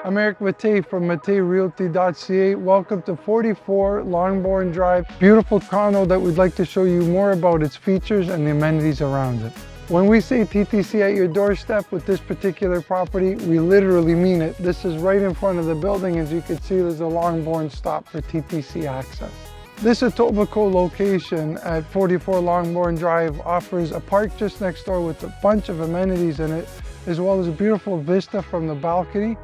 I'm Mattei from MatteiRealty.ca. Welcome to 44 Longbourn Drive. Beautiful condo that we'd like to show you more about its features and the amenities around it. When we say TTC at your doorstep with this particular property, we literally mean it. This is right in front of the building. As you can see, there's a Longbourn stop for TTC access. This Etobicoke location at 44 Longbourn Drive offers a park just next door with a bunch of amenities in it, as well as a beautiful vista from the balcony,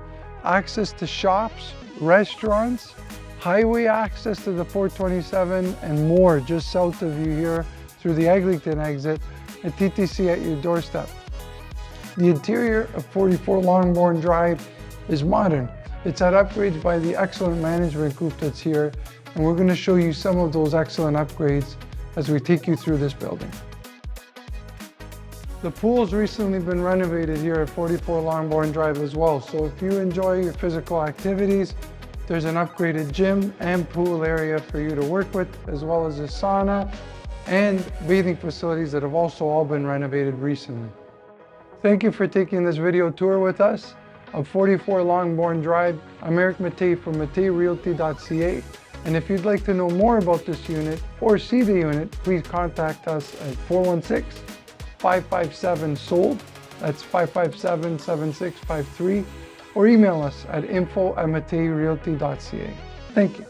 access to shops, restaurants, highway access to the 427, and more just south of you here through the Eglinton exit, and TTC at your doorstep. The interior of 44 Longbourn Drive is modern. It's had upgrades by the excellent management group that's here, and we're going to show you some of those excellent upgrades as we take you through this building. The pool's recently been renovated here at 44 Longbourn Drive as well, so if you enjoy your physical activities, there's an upgraded gym and pool area for you to work with, as well as a sauna and bathing facilities that have also all been renovated recently. Thank you for taking this video tour with us of 44 Longbourn Drive. I'm Mattei from MatteiRealty.ca, and if you'd like to know more about this unit or see the unit, please contact us at 416-557-SOLD, that's 557-7653, or email us at info@MatteiRealty.ca. Thank you.